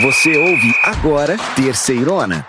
Você ouve agora Terceirona.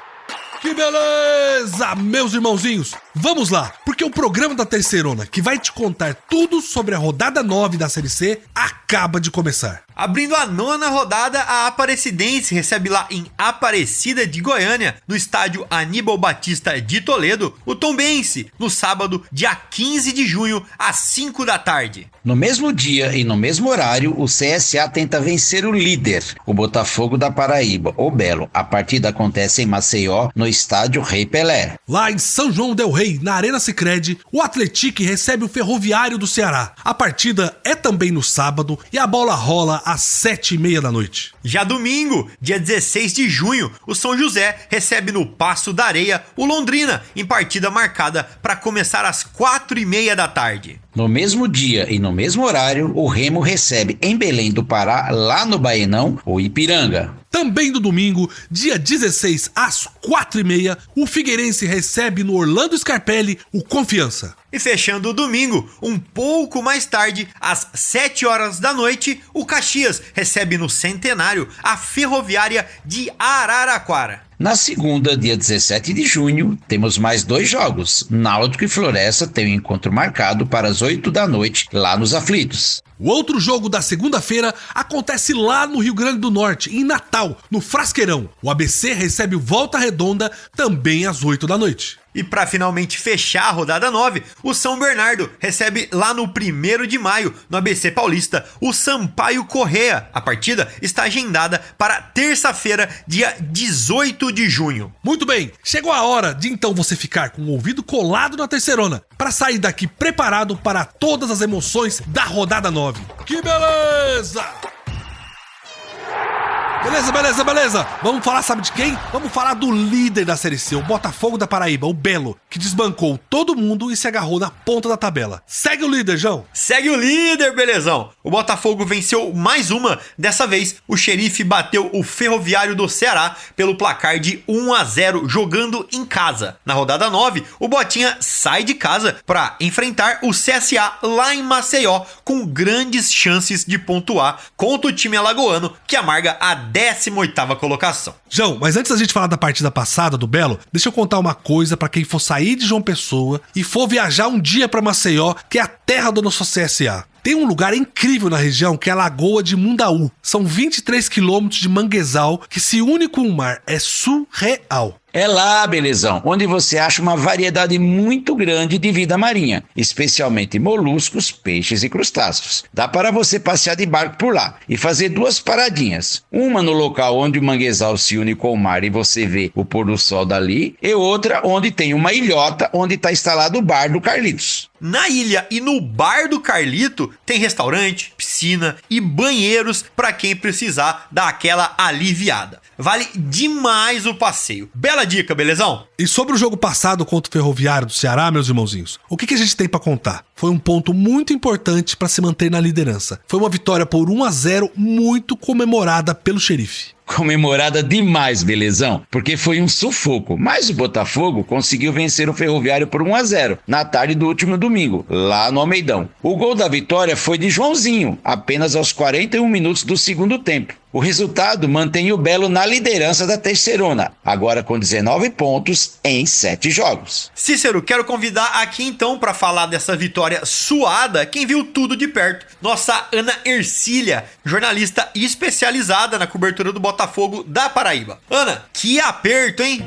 Que beleza, meus irmãozinhos! Vamos lá, porque o programa da Terceirona, que vai te contar tudo sobre a rodada 9 da Série C, acaba de começar. Abrindo a 9ª rodada, a Aparecidense recebe lá em Aparecida de Goiânia, no estádio Aníbal Batista de Toledo, o Tombense, no sábado, dia 15 de junho, às 5 da tarde. No mesmo dia e no mesmo horário, o CSA tenta vencer o líder, o Botafogo da Paraíba, o Belo. A partida acontece em Maceió, no estádio Rei Pelé. Lá em São João del Rei, na Arena Sicredi, o Atlético recebe o Ferroviário do Ceará. A partida é também no sábado e a bola rola às 7h30 da noite. Já domingo, dia 16 de junho, o São José recebe no Paço da Areia o Londrina, em partida marcada para começar às 4h30 da tarde. No mesmo dia e no mesmo horário, o Remo recebe em Belém do Pará, lá no Baenão, o Ipiranga. Também no domingo, dia 16, às 4h30, o Figueirense recebe no Orlando Scarpelli o Confiança. E fechando o domingo, um pouco mais tarde, às 7 horas da noite, o Caxias recebe no Centenário a Ferroviária de Araraquara. Na segunda, dia 17 de junho, temos mais 2 jogos. Náutico e Floresta têm um encontro marcado para as 8 da noite, lá nos Aflitos. O outro jogo da segunda-feira acontece lá no Rio Grande do Norte, em Natal, no Frasqueirão. O ABC recebe o Volta Redonda também às 8 da noite. E para finalmente fechar a rodada 9, o São Bernardo recebe lá no 1º de maio, no ABC Paulista, o Sampaio Corrêa. A partida está agendada para terça-feira, dia 18 de junho. Muito bem, chegou a hora de então você ficar com o ouvido colado na Terceirona, para sair daqui preparado para todas as emoções da rodada 9. Que beleza! Beleza. Vamos falar, sabe de quem? Vamos falar do líder da Série C, o Botafogo da Paraíba, o Belo, que desbancou todo mundo e se agarrou na ponta da tabela. Segue o líder, João. Segue o líder, belezão. O Botafogo venceu mais uma. Dessa vez, o Xerife bateu o Ferroviário do Ceará pelo placar de 1-0, jogando em casa. Na rodada 9, o Botinha sai de casa para enfrentar o CSA lá em Maceió, com grandes chances de pontuar contra o time alagoano, que amarga a 18ª colocação. João, mas antes da gente falar da partida passada do Belo, deixa eu contar uma coisa pra quem for sair de João Pessoa e for viajar um dia pra Maceió, que é a terra do nosso CSA. Tem um lugar incrível na região que é a Lagoa de Mundaú. São 23 quilômetros de manguezal que se une com o mar. É surreal. É lá, belezão, onde você acha uma variedade muito grande de vida marinha, especialmente moluscos, peixes e crustáceos. Dá para você passear de barco por lá e fazer 2 paradinhas. Uma no local onde o manguezal se une com o mar e você vê o pôr do sol dali, e outra onde tem uma ilhota onde está instalado o bar do Carlitos. Na ilha e no bar do Carlito tem restaurante, piscina e banheiros para quem precisar dar aquela aliviada. Vale demais o passeio. Bela dica, belezão? E sobre o jogo passado contra o Ferroviário do Ceará, meus irmãozinhos, o que a gente tem pra contar? Foi um ponto muito importante pra se manter na liderança. Foi uma vitória por 1-0 muito comemorada pelo Xerife. Comemorada demais, belezão, porque foi um sufoco, mas o Botafogo conseguiu vencer o Ferroviário por 1-0 na tarde do último domingo, lá no Almeidão. O gol da vitória foi de Joãozinho, apenas aos 41 minutos do segundo tempo. O resultado mantém o Belo na liderança da Terceirona, agora com 19 pontos em 7 jogos. Cícero, quero convidar aqui então para falar dessa vitória suada quem viu tudo de perto. Nossa Ana Ercília, jornalista especializada na cobertura do Botafogo da Paraíba. Ana, que aperto, hein?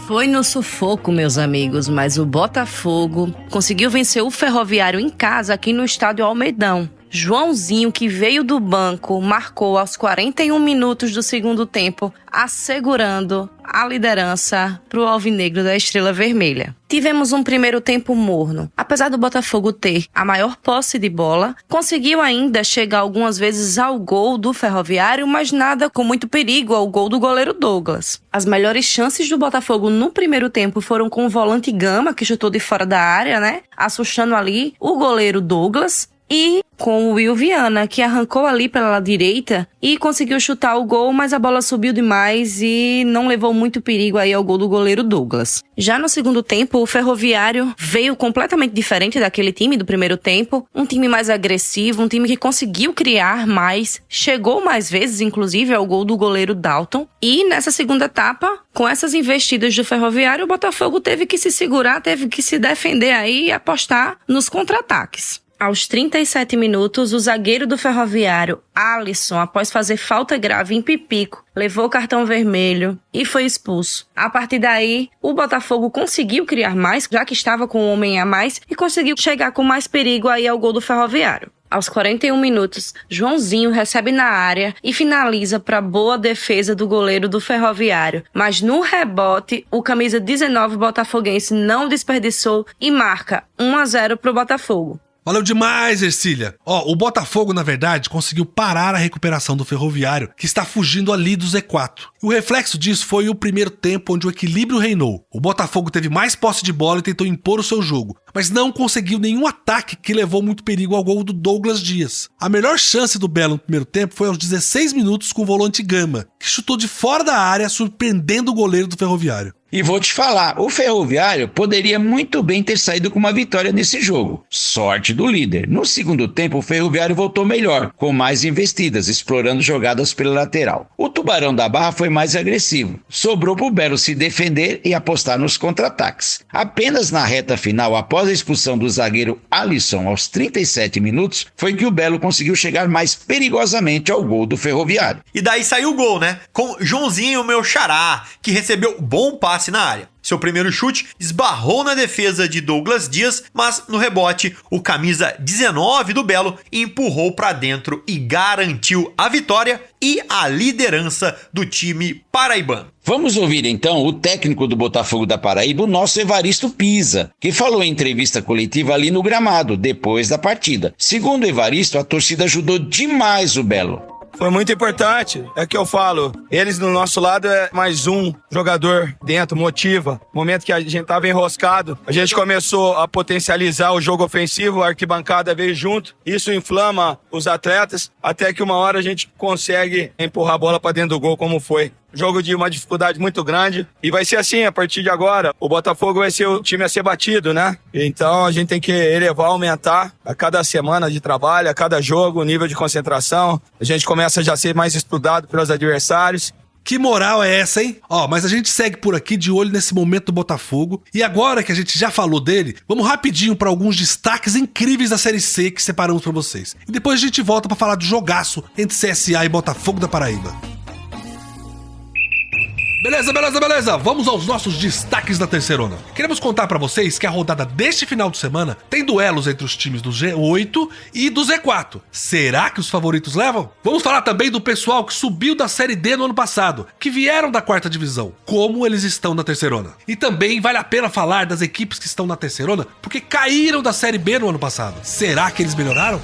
Foi no sufoco, meus amigos, mas o Botafogo conseguiu vencer o Ferroviário em casa aqui no estádio Almeidão. Joãozinho, que veio do banco, marcou aos 41 minutos do segundo tempo, assegurando a liderança para o alvinegro da Estrela Vermelha. Tivemos um primeiro tempo morno. Apesar do Botafogo ter a maior posse de bola, conseguiu ainda chegar algumas vezes ao gol do Ferroviário, mas nada com muito perigo ao gol do goleiro Douglas. As melhores chances do Botafogo no primeiro tempo foram com o volante Gama, que chutou de fora da área, assustando ali o goleiro Douglas. e com o Will Viana, que arrancou ali pela direita e conseguiu chutar o gol, mas a bola subiu demais e não levou muito perigo aí ao gol do goleiro Douglas. Já no segundo tempo, o Ferroviário veio completamente diferente daquele time do primeiro tempo, um time mais agressivo, um time que conseguiu criar mais, chegou mais vezes, inclusive, ao gol do goleiro Dalton. E nessa segunda etapa, com essas investidas do Ferroviário, o Botafogo teve que se segurar, teve que se defender aí e apostar nos contra-ataques. Aos 37 minutos, o zagueiro do Ferroviário, Alisson, após fazer falta grave em Pipico, levou o cartão vermelho e foi expulso. A partir daí, o Botafogo conseguiu criar mais, já que estava com um homem a mais, e conseguiu chegar com mais perigo aí ao gol do Ferroviário. Aos 41 minutos, Joãozinho recebe na área e finaliza para boa defesa do goleiro do Ferroviário. Mas no rebote, o camisa 19 botafoguense não desperdiçou e marca 1-0 para o Botafogo. Valeu demais, Ercília. O Botafogo, na verdade, conseguiu parar a recuperação do Ferroviário, que está fugindo ali do Z4. E o reflexo disso foi o primeiro tempo, onde o equilíbrio reinou. O Botafogo teve mais posse de bola e tentou impor o seu jogo, mas não conseguiu nenhum ataque que levou muito perigo ao gol do Douglas Dias. A melhor chance do Belo no primeiro tempo foi aos 16 minutos com o volante Gama, que chutou de fora da área, surpreendendo o goleiro do Ferroviário. E vou te falar, o Ferroviário poderia muito bem ter saído com uma vitória nesse jogo. Sorte do líder. No segundo tempo, o Ferroviário voltou melhor, com mais investidas, explorando jogadas pela lateral. O Tubarão da Barra foi mais agressivo. Sobrou pro Belo se defender e apostar nos contra-ataques. Apenas na reta final, após a expulsão do zagueiro Alisson aos 37 minutos, foi que o Belo conseguiu chegar mais perigosamente ao gol do Ferroviário. E daí saiu o gol, né? Com Joãozinho, meu xará, que recebeu bom passe na área. Seu primeiro chute esbarrou na defesa de Douglas Dias, mas no rebote, o camisa 19 do Belo empurrou para dentro e garantiu a vitória e a liderança do time paraibano. Vamos ouvir então o técnico do Botafogo da Paraíba, o nosso Evaristo Pisa, que falou em entrevista coletiva ali no gramado, depois da partida. Segundo Evaristo, a torcida ajudou demais o Belo. Foi muito importante, é que eu falo, eles do nosso lado é mais um jogador dentro, motiva. No momento que a gente estava enroscado, a gente começou a potencializar o jogo ofensivo, a arquibancada veio junto, isso inflama os atletas, até que uma hora a gente consegue empurrar a bola para dentro do gol como foi. Jogo de uma dificuldade muito grande e vai ser assim a partir de agora. O Botafogo vai ser o time a ser batido, né? Então a gente tem que elevar, aumentar a cada semana de trabalho, a cada jogo, o nível de concentração. A gente começa já a ser mais estudado pelos adversários. Que moral é essa, hein? Mas a gente segue por aqui de olho nesse momento do Botafogo. E agora que a gente já falou dele, vamos rapidinho para alguns destaques incríveis da Série C que separamos para vocês. E depois a gente volta para falar do jogaço entre CSA e Botafogo da Paraíba. Beleza. Vamos aos nossos destaques da terceirona. Queremos contar pra vocês que a rodada deste final de semana tem duelos entre os times do G8 e do Z4. Será que os favoritos levam? Vamos falar também do pessoal que subiu da Série D no ano passado, que vieram da quarta divisão, como eles estão na terceirona. E também vale a pena falar das equipes que estão na terceirona, porque caíram da Série B no ano passado. Será que eles melhoraram?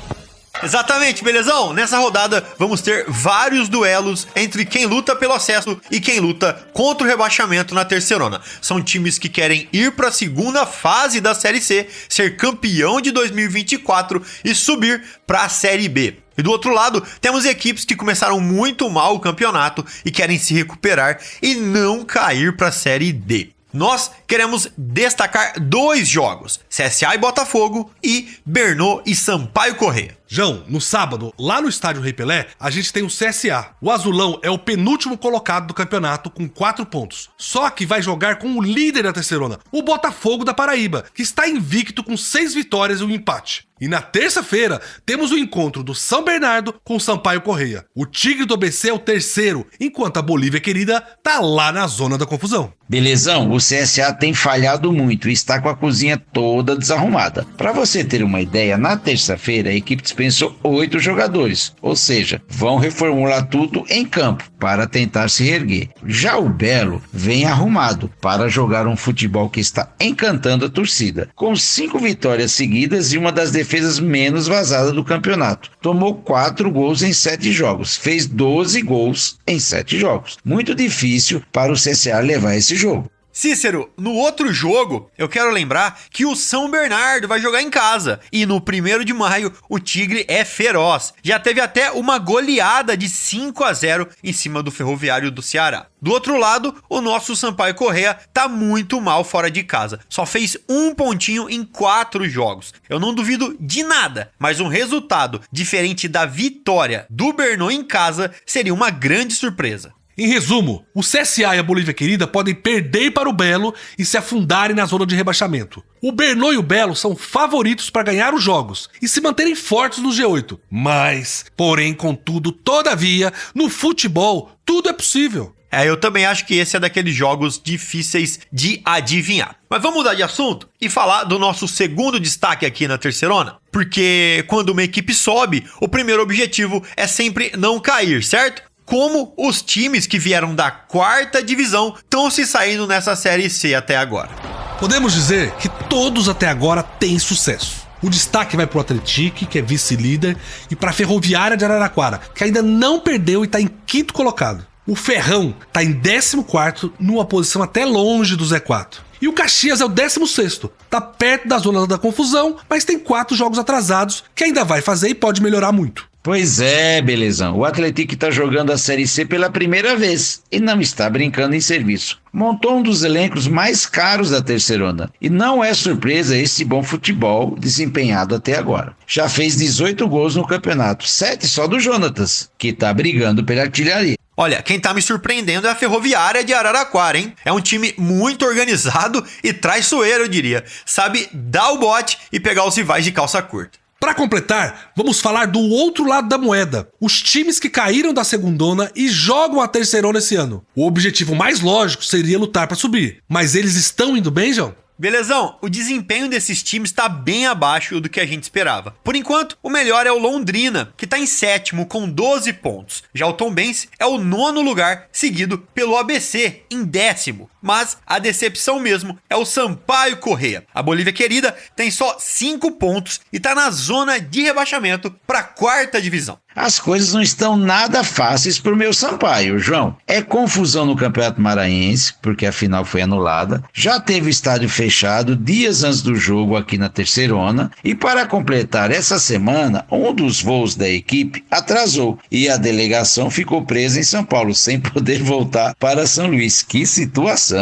Exatamente, belezão? Nessa rodada vamos ter vários duelos entre quem luta pelo acesso e quem luta contra o rebaixamento na terceirona. São times que querem ir para a segunda fase da Série C, ser campeão de 2024 e subir para a Série B. E do outro lado, temos equipes que começaram muito mal o campeonato e querem se recuperar e não cair para a Série D. Nós queremos destacar 2 jogos, CSA e Botafogo e Brno e Sampaio Corrêa. João, no sábado, lá no estádio Rei Pelé, a gente tem o CSA. O azulão é o penúltimo colocado do campeonato com 4 pontos. Só que vai jogar com o líder da terceirona, o Botafogo da Paraíba, que está invicto com 6 vitórias e um empate. E na terça-feira, temos o encontro do São Bernardo com o Sampaio Corrêa. O Tigre do ABC é o terceiro, enquanto a Bolívia Querida tá lá na zona da confusão. Belezão, o CSA tem falhado muito e está com a cozinha toda desarrumada. Para você ter uma ideia, na terça-feira a equipe dispensou 8 jogadores, ou seja, vão reformular tudo em campo para tentar se reerguer. Já o Belo vem arrumado para jogar um futebol que está encantando a torcida, com 5 vitórias seguidas e uma das defesas menos vazadas do campeonato. Tomou 4 gols em 7 jogos, fez 12 gols em 7 jogos. Muito difícil para o CSA levar esse jogo. Cícero, no outro jogo, eu quero lembrar que o São Bernardo vai jogar em casa. E no 1º de maio, o Tigre é feroz. Já teve até uma goleada de 5-0 em cima do Ferroviário do Ceará. Do outro lado, o nosso Sampaio Corrêa tá muito mal fora de casa. Só fez 1 pontinho em 4 jogos. Eu não duvido de nada, mas um resultado diferente da vitória do Brno em casa seria uma grande surpresa. Em resumo, o CSA e a Bolívia Querida podem perder para o Belo e se afundarem na zona de rebaixamento. O Brno e o Belo são favoritos para ganhar os jogos e se manterem fortes no G8. Mas, porém, contudo, todavia, no futebol, tudo é possível. Eu também acho que esse é daqueles jogos difíceis de adivinhar. Mas vamos mudar de assunto e falar do nosso segundo destaque aqui na Terceirona. Porque quando uma equipe sobe, o primeiro objetivo é sempre não cair, certo? Como os times que vieram da 4ª divisão estão se saindo nessa Série C até agora. Podemos dizer que todos até agora têm sucesso. O destaque vai para o Atlético, que é vice-líder, e para a Ferroviária de Araraquara, que ainda não perdeu e está em 5º colocado. O Ferrão está em 14º, numa posição até longe do Z4. E o Caxias é o 16º, tá perto da zona da confusão, mas tem 4 jogos atrasados, que ainda vai fazer e pode melhorar muito. Pois é, belezão. O Atlético está jogando a Série C pela primeira vez e não está brincando em serviço. Montou um dos elencos mais caros da Terceirona. E não é surpresa esse bom futebol desempenhado até agora. Já fez 18 gols no campeonato, 7 só do Jonatas, que está brigando pela artilharia. Olha, quem tá me surpreendendo é a Ferroviária de Araraquara, hein? É um time muito organizado e traiçoeiro, eu diria. Sabe dar o bote e pegar os rivais de calça curta. Para completar, vamos falar do outro lado da moeda, os times que caíram da segundona e jogam a Terceirona esse ano. O objetivo mais lógico seria lutar para subir, mas eles estão indo bem, João? Belezão, o desempenho desses times está bem abaixo do que a gente esperava. Por enquanto, o melhor é o Londrina, que está em 7º com 12 pontos. Já o Tombense é o 9º lugar, seguido pelo ABC em 10º. Mas a decepção mesmo é o Sampaio Corrêa. A Bolívia Querida tem só 5 pontos e está na zona de rebaixamento para a 4ª divisão. As coisas não estão nada fáceis pro meu Sampaio, João. É confusão no Campeonato Maranhense, porque a final foi anulada. Já teve estádio fechado dias antes do jogo aqui na Terceirona. E para completar essa semana, um dos voos da equipe atrasou. E a delegação ficou presa em São Paulo, sem poder voltar para São Luís. Que situação!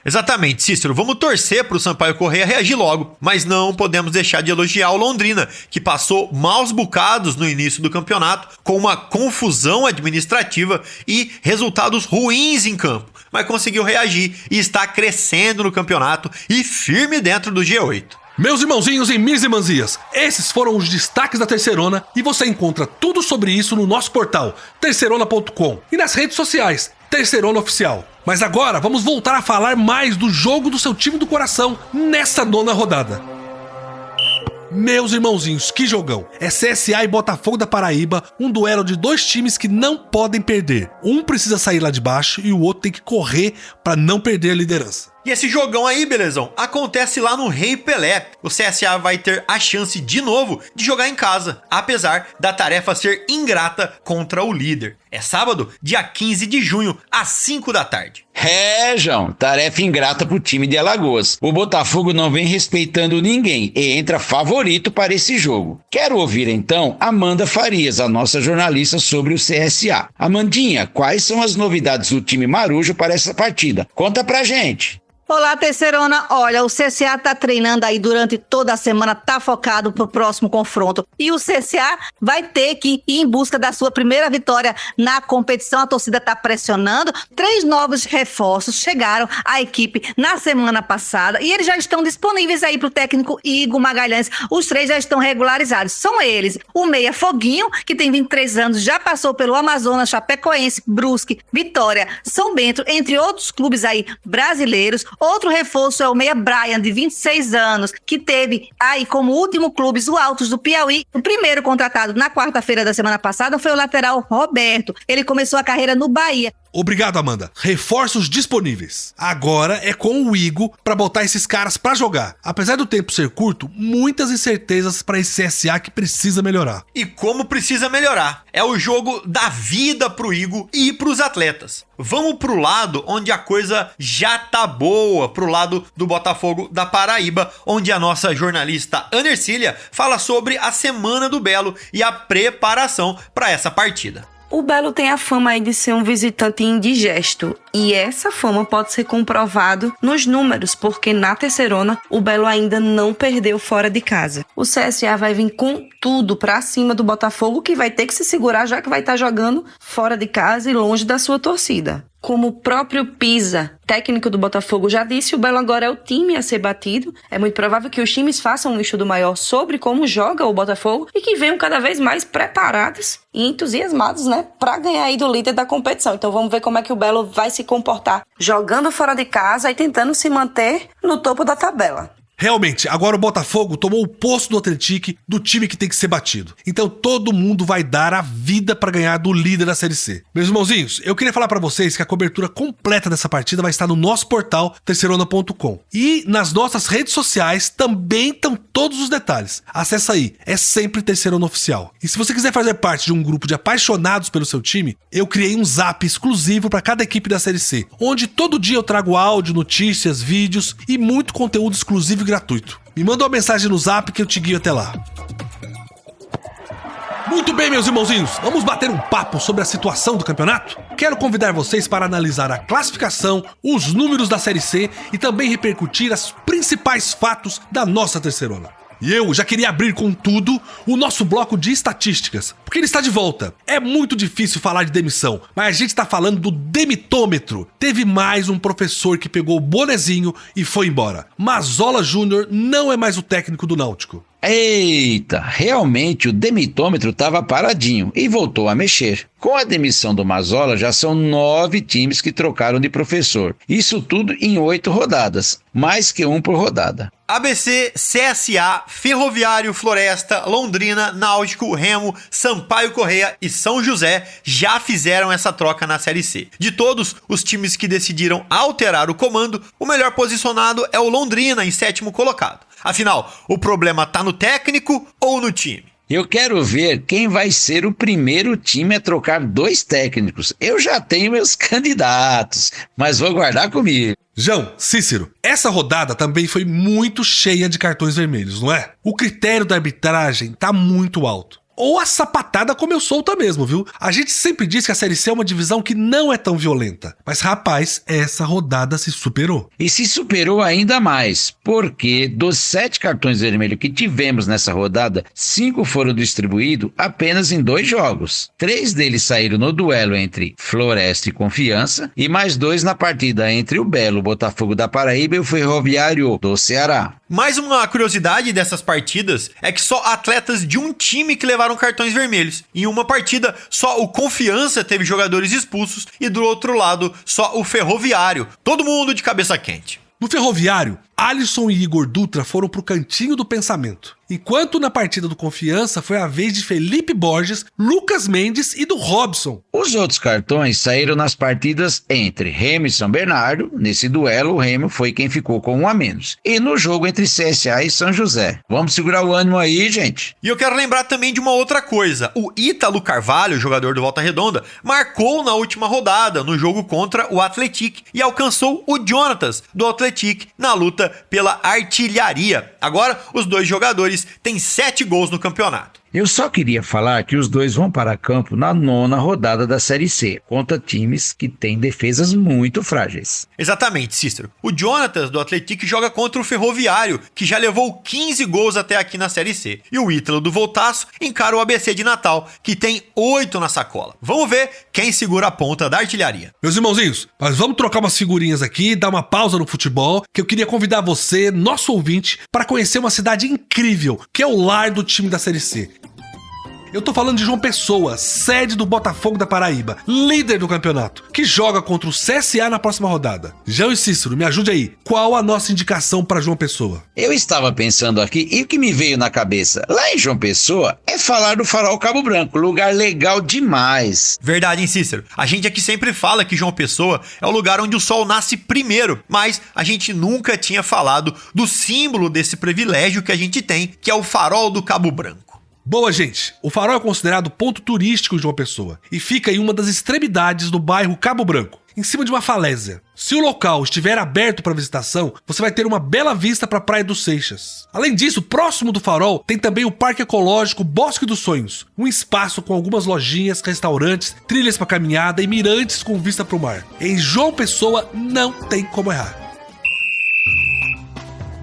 Exatamente, Cícero, vamos torcer para o Sampaio Corrêa reagir logo, mas não podemos deixar de elogiar o Londrina, que passou maus bocados no início do campeonato, com uma confusão administrativa e resultados ruins em campo, mas conseguiu reagir e está crescendo no campeonato e firme dentro do G8. Meus irmãozinhos e minhas irmãzinhas, esses foram os destaques da Terceirona e você encontra tudo sobre isso no nosso portal, terceirona.com, e nas redes sociais, Terceirona Oficial. Mas agora vamos voltar a falar mais do jogo do seu time do coração nessa 9ª rodada. Meus irmãozinhos, que jogão! É CSA e Botafogo da Paraíba, um duelo de 2 times que não podem perder. Um precisa sair lá de baixo e o outro tem que correr para não perder a liderança. E esse jogão aí, belezão, acontece lá no Rei Pelé. O CSA vai ter a chance de novo de jogar em casa, apesar da tarefa ser ingrata contra o líder. É sábado, dia 15 de junho, às 5 da tarde. João, tarefa ingrata pro time de Alagoas. O Botafogo não vem respeitando ninguém e entra favorito para esse jogo. Quero ouvir então Amanda Farias, a nossa jornalista, sobre o CSA. Amandinha, quais são as novidades do time marujo para essa partida? Conta pra gente. Olá, Terceirona. Olha, o CSA tá treinando aí durante toda a semana, tá focado pro próximo confronto. E o CSA vai ter que ir em busca da sua primeira vitória na competição. A torcida tá pressionando. 3 novos reforços chegaram à equipe na semana passada e eles já estão disponíveis aí pro técnico Igor Magalhães. Os 3 já estão regularizados. São eles: o meia Foguinho, que tem 23 anos, já passou pelo Amazonas, Chapecoense, Brusque, Vitória, São Bento, entre outros clubes aí brasileiros. Outro reforço é o meia Brian, de 26 anos, que teve aí como último clube o Altos do Piauí. O primeiro contratado na quarta-feira da semana passada foi o lateral Roberto. Ele começou a carreira no Bahia. Obrigado, Amanda. Reforços disponíveis. Agora é com o Igor pra botar esses caras pra jogar. Apesar do tempo ser curto, muitas incertezas pra esse CSA que precisa melhorar. E como precisa melhorar? É o jogo da vida pro Igor e pros atletas. Vamos pro lado onde a coisa já tá boa, pro lado do Botafogo da Paraíba, onde a nossa jornalista Ana Ercília fala sobre a semana do Belo e a preparação para essa partida. O Belo tem a fama aí de ser um visitante indigesto, e essa fama pode ser comprovado nos números, porque na Terceirona o Belo ainda não perdeu fora de casa. O CSA vai vir com tudo pra cima do Botafogo, que vai ter que se segurar, já que vai estar jogando fora de casa e longe da sua torcida. Como o próprio Pisa, técnico do Botafogo, já disse, o Belo agora é o time a ser batido. É muito provável que os times façam um estudo maior sobre como joga o Botafogo e que venham cada vez mais preparados e entusiasmados, né, para ganhar aí do líder da competição. Então vamos ver como é que o Belo vai se comportar jogando fora de casa e tentando se manter no topo da tabela. Realmente, agora o Botafogo tomou o posto do Atlético, do time que tem que ser batido. Então todo mundo vai dar a vida pra ganhar do líder da Série C. Meus irmãozinhos, eu queria falar pra vocês que a cobertura completa dessa partida vai estar no nosso portal terceirona.com. E nas nossas redes sociais também estão todos os detalhes. Acesse aí, é sempre Terceirona Oficial. E se você quiser fazer parte de um grupo de apaixonados pelo seu time, eu criei um zap exclusivo pra cada equipe da Série C, onde todo dia eu trago áudio, notícias, vídeos e muito conteúdo exclusivo gratuito. Me manda uma mensagem no zap que eu te guio até lá. Muito bem, meus irmãozinhos, vamos bater um papo sobre a situação do campeonato? Quero convidar vocês para analisar a classificação, os números da Série C e também repercutir os principais fatos da nossa Terceirona. E eu já queria abrir com tudo o nosso bloco de estatísticas, porque ele está de volta. É muito difícil falar de demissão, mas a gente está falando do demitômetro. Teve mais um professor que pegou o bonezinho e foi embora. Mazola Júnior não é mais o técnico do Náutico. Eita, realmente o demitômetro estava paradinho e voltou a mexer. Com a demissão do Mazola, já são 9 times que trocaram de professor. Isso tudo em 8 rodadas, mais que um por rodada. ABC, CSA, Ferroviário, Floresta, Londrina, Náutico, Remo, Sampaio Corrêa e São José já fizeram essa troca na Série C. De todos os times que decidiram alterar o comando, o melhor posicionado é o Londrina, em 7º colocado. Afinal, o problema tá no técnico ou no time? Eu quero ver quem vai ser o primeiro time a trocar 2 técnicos. Eu já tenho meus candidatos, mas vou guardar comigo. João, Cícero, essa rodada também foi muito cheia de cartões vermelhos, não é? O critério da arbitragem tá muito alto. Ou a sapatada comeu solta mesmo, viu? A gente sempre diz que a Série C é uma divisão que não é tão violenta. Mas, rapaz, essa rodada se superou. E se superou ainda mais, porque dos 7 cartões vermelhos que tivemos nessa rodada, 5 foram distribuídos apenas em 2 jogos. 3 deles saíram no duelo entre Floresta e Confiança, e mais 2 na partida entre o Belo, Botafogo da Paraíba e o Ferroviário do Ceará. Mais uma curiosidade dessas partidas é que só atletas de um time que levaram cartões vermelhos. Em uma partida, só o Confiança teve jogadores expulsos e do outro lado, só o Ferroviário. Todo mundo de cabeça quente. No Ferroviário, Alisson e Igor Dutra foram pro cantinho do pensamento. Enquanto na partida do Confiança foi a vez de Felipe Borges, Lucas Mendes e do Robson. Os outros cartões saíram nas partidas entre Remo e São Bernardo. Nesse duelo, o Remo foi quem ficou com 1 a menos. E no jogo entre CSA e São José. Vamos segurar o ânimo aí, gente. E eu quero lembrar também de uma outra coisa. O Ítalo Carvalho, jogador do Volta Redonda, marcou na última rodada no jogo contra o Atlético e alcançou o Jonatas do Atlético na luta pela artilharia. Agora, os 2 jogadores têm 7 gols no campeonato. Eu só queria falar que os 2 vão para campo na 9ª rodada da Série C, contra times que têm defesas muito frágeis. Exatamente, Cícero. O Jonatas do Atlético joga contra o Ferroviário, que já levou 15 gols até aqui na Série C. E o Ítalo do Voltaço encara o ABC de Natal, que tem 8 na sacola. Vamos ver quem segura a ponta da artilharia. Meus irmãozinhos, mas vamos trocar umas figurinhas aqui, dar uma pausa no futebol, que eu queria convidar você, nosso ouvinte, para conhecer uma cidade incrível, que é o lar do time da Série C. Eu tô falando de João Pessoa, sede do Botafogo da Paraíba, líder do campeonato, que joga contra o CSA na próxima rodada. João e Cícero, me ajude aí. Qual a nossa indicação para João Pessoa? Eu estava pensando aqui e o que me veio na cabeça, lá em João Pessoa, é falar do Farol Cabo Branco, lugar legal demais. Verdade, hein, Cícero? A gente aqui sempre fala que João Pessoa é o lugar onde o sol nasce primeiro, mas a gente nunca tinha falado do símbolo desse privilégio que a gente tem, que é o Farol do Cabo Branco. Boa, gente. O Farol é considerado ponto turístico de João Pessoa e fica em uma das extremidades do bairro Cabo Branco, em cima de uma falésia. Se o local estiver aberto para visitação, você vai ter uma bela vista para a Praia dos Seixas. Além disso, próximo do Farol tem também o Parque Ecológico Bosque dos Sonhos, um espaço com algumas lojinhas, restaurantes, trilhas para caminhada e mirantes com vista para o mar. Em João Pessoa não tem como errar.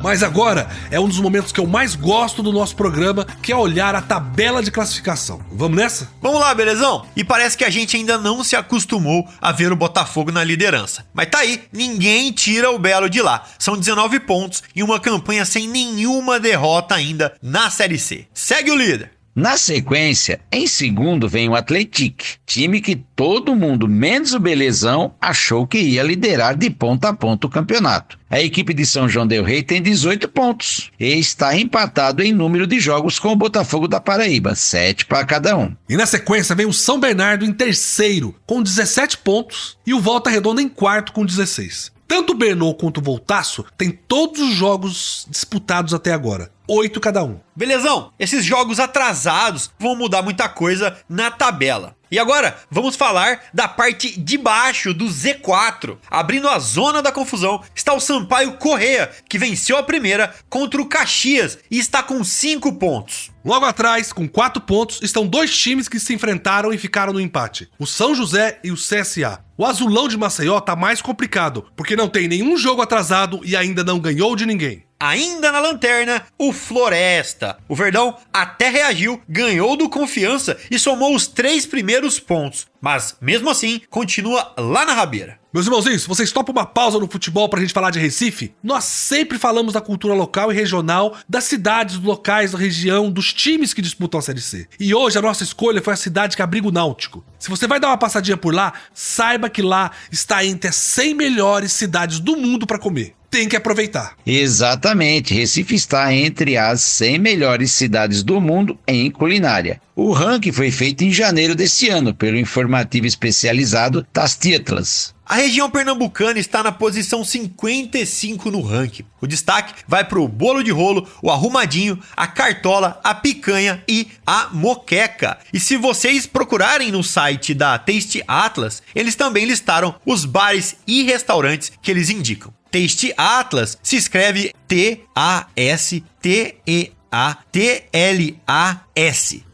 Mas agora é um dos momentos que eu mais gosto do nosso programa, que é olhar a tabela de classificação. Vamos nessa? Vamos lá, belezão? E parece que a gente ainda não se acostumou a ver o Botafogo na liderança. Mas tá aí, ninguém tira o Belo de lá. São 19 pontos e uma campanha sem nenhuma derrota ainda na Série C. Segue o líder. Na sequência, em segundo vem o Atlético, time que todo mundo, menos o Belezão, achou que ia liderar de ponta a ponta o campeonato. A equipe de São João del Rei tem 18 pontos e está empatado em número de jogos com o Botafogo da Paraíba, 7 para cada um. E na sequência vem o São Bernardo em terceiro, com 17 pontos, e o Volta Redonda em quarto com 16. Tanto o Bernô quanto o Voltaço têm todos os jogos disputados até agora, 8 cada um. Belezão, esses jogos atrasados vão mudar muita coisa na tabela. E agora, vamos falar da parte de baixo do Z4. Abrindo a zona da confusão, está o Sampaio Corrêa, que venceu a primeira contra o Caxias e está com 5 pontos. Logo atrás, com 4 pontos, estão dois times que se enfrentaram e ficaram no empate: o São José e o CSA. O Azulão de Maceió tá mais complicado, porque não tem nenhum jogo atrasado e ainda não ganhou de ninguém. Ainda na lanterna, o Floresta. O Verdão até reagiu, ganhou do Confiança e somou os 3 primeiros pontos. Mas, mesmo assim, continua lá na rabeira. Meus irmãozinhos, vocês topam uma pausa no futebol pra gente falar de Recife? Nós sempre falamos da cultura local e regional, das cidades, dos locais, da região, dos times que disputam a Série C. E hoje a nossa escolha foi a cidade que abriga o Náutico. Se você vai dar uma passadinha por lá, saiba que lá está entre as 100 melhores cidades do mundo pra comer. Tem que aproveitar. Exatamente, Recife está entre as 100 melhores cidades do mundo em culinária. O ranking foi feito em janeiro desse ano pelo informativo especializado Tastiatlas. A região pernambucana está na posição 55 no ranking. O destaque vai para o bolo de rolo, o arrumadinho, a cartola, a picanha e a moqueca. E se vocês procurarem no site da Taste Atlas, eles também listaram os bares e restaurantes que eles indicam. Taste Atlas se escreve T-A-S-T-E-A-T-L-A-S.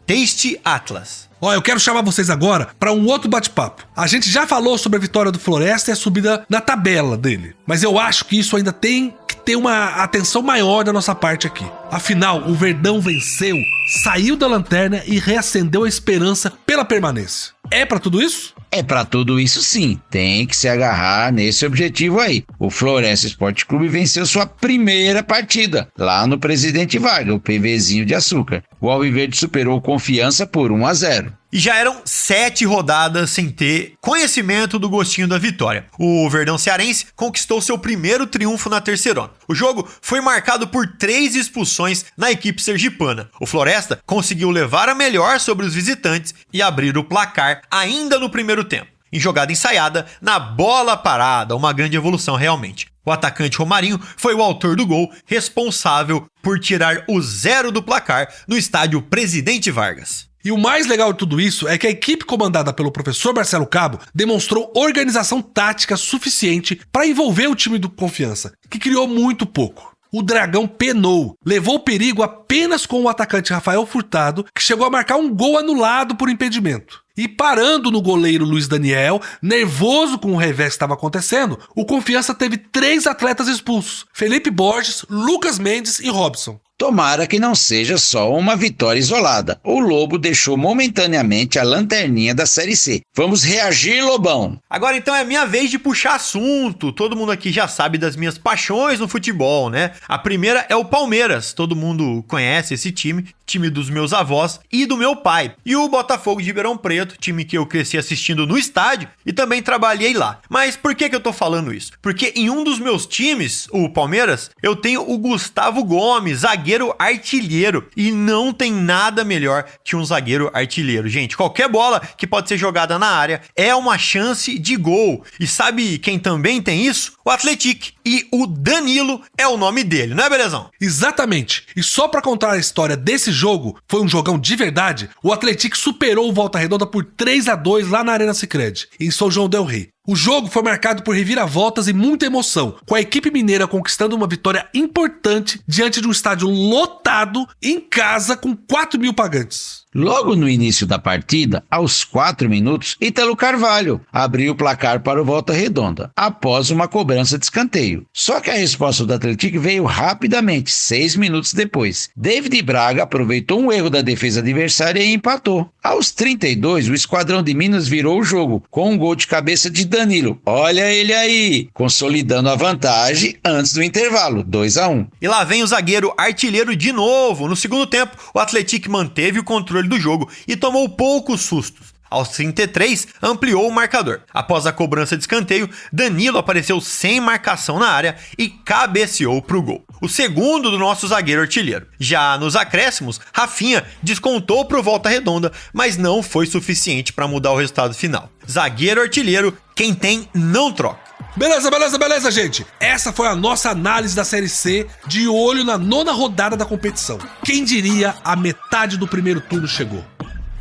Taste Atlas. Ó, eu quero chamar vocês agora para um outro bate-papo. A gente já falou sobre a vitória do Floresta e a subida na tabela dele, mas eu acho que isso ainda tem que ter uma atenção maior da nossa parte aqui. Afinal, o Verdão venceu, saiu da lanterna e reacendeu a esperança pela permanência. É pra tudo isso? É pra tudo isso sim, tem que se agarrar nesse objetivo aí. O Floresta Esporte Clube venceu sua primeira partida, lá no Presidente Vargas, o PVzinho de açúcar. O Alviverde superou Confiança por 1-0. E já eram 7 rodadas sem ter conhecimento do gostinho da vitória. O Verdão Cearense conquistou seu primeiro triunfo na terceirona. O jogo foi marcado por 3 expulsões na equipe sergipana. O Floresta conseguiu levar a melhor sobre os visitantes e abrir o placar ainda no primeiro tempo. Em jogada ensaiada, na bola parada, uma grande evolução realmente. O atacante Romarinho foi o autor do gol, responsável por tirar o 0 do placar no estádio Presidente Vargas. E o mais legal de tudo isso é que a equipe comandada pelo professor Marcelo Cabo demonstrou organização tática suficiente para envolver o time do Confiança, que criou muito pouco. O Dragão penou, levou o perigo apenas com o atacante Rafael Furtado, que chegou a marcar um gol anulado por impedimento. E parando no goleiro Luiz Daniel, nervoso com o revés que estava acontecendo, o Confiança teve 3 atletas expulsos: Felipe Borges, Lucas Mendes e Robson. Tomara que não seja só uma vitória isolada. O Lobo deixou momentaneamente a lanterninha da Série C. Vamos reagir, Lobão! Agora então é minha vez de puxar assunto. Todo mundo aqui já sabe das minhas paixões no futebol, né? A primeira é o Palmeiras. Todo mundo conhece esse time dos meus avós e do meu pai. E o Botafogo de Ribeirão Preto, time que eu cresci assistindo no estádio e também trabalhei lá. Mas por que eu tô falando isso? Porque em um dos meus times, o Palmeiras, eu tenho o Gustavo Gomes, zagueiro artilheiro. E não tem nada melhor que um zagueiro artilheiro. Gente, qualquer bola que pode ser jogada na área é uma chance de gol. E sabe quem também tem isso? O Atlético. E o Danilo é o nome dele, não é, belezão? Exatamente. E só pra contar a história desse jogo, foi um jogão de verdade, o Atlético superou o Volta Redonda por 3-2 lá na Arena Sicredi, em São João del Rei. O jogo foi marcado por reviravoltas e muita emoção, com a equipe mineira conquistando uma vitória importante diante de um estádio lotado em casa com 4.000 pagantes. Logo no início da partida, aos 4 minutos, Ítalo Carvalho abriu o placar para o Volta Redonda, após uma cobrança de escanteio. Só que a resposta do Atlético veio rapidamente, 6 minutos depois. David Braga aproveitou um erro da defesa adversária e empatou. Aos 32, o Esquadrão de Minas virou o jogo, com um gol de cabeça de Danilo. Olha ele aí, consolidando a vantagem antes do intervalo, 2-1. E lá vem o zagueiro artilheiro de novo. No segundo tempo, o Atlético manteve o controle do jogo e tomou poucos sustos. Aos 33, ampliou o marcador. Após a cobrança de escanteio, Danilo apareceu sem marcação na área e cabeceou pro gol. O segundo do nosso zagueiro artilheiro. Já nos acréscimos, Rafinha descontou pro Volta Redonda, mas não foi suficiente para mudar o resultado final. Zagueiro artilheiro, quem tem não troca. Beleza, gente. Essa foi a nossa análise da Série C, de olho na 9ª rodada da competição. Quem diria, a metade do primeiro turno chegou.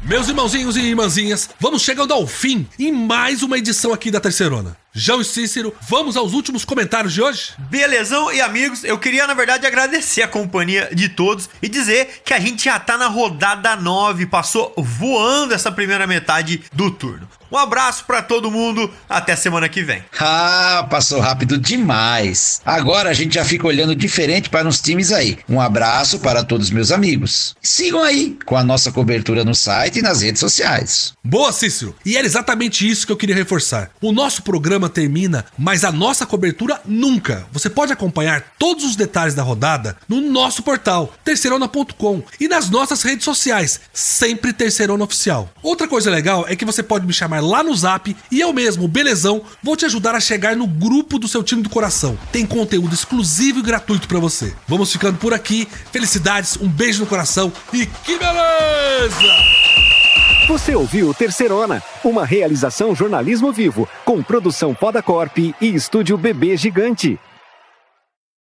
Meus irmãozinhos e irmãzinhas, vamos chegando ao fim em mais uma edição aqui da Terceirona. João e Cícero, vamos aos últimos comentários de hoje? Belezão e amigos, eu queria na verdade agradecer a companhia de todos e dizer que a gente já tá na rodada 9, passou voando essa primeira metade do turno. Um abraço pra todo mundo, até semana que vem. Ah, passou rápido demais. Agora a gente já fica olhando diferente para uns times aí. Um abraço para todos meus amigos. Sigam aí com a nossa cobertura no site e nas redes sociais. Boa, Cícero! E era exatamente isso que eu queria reforçar. O nosso programa termina, mas a nossa cobertura nunca. Você pode acompanhar todos os detalhes da rodada no nosso portal, terceirona.com, e nas nossas redes sociais, sempre Terceirona Oficial. Outra coisa legal é que você pode me chamar lá no Zap e eu mesmo, Belezão, vou te ajudar a chegar no grupo do seu time do coração. Tem conteúdo exclusivo e gratuito pra você. Vamos ficando por aqui. Felicidades, um beijo no coração e que beleza! Você ouviu Terceirona, uma realização jornalismo vivo, com produção Podacorp e estúdio Bebê Gigante.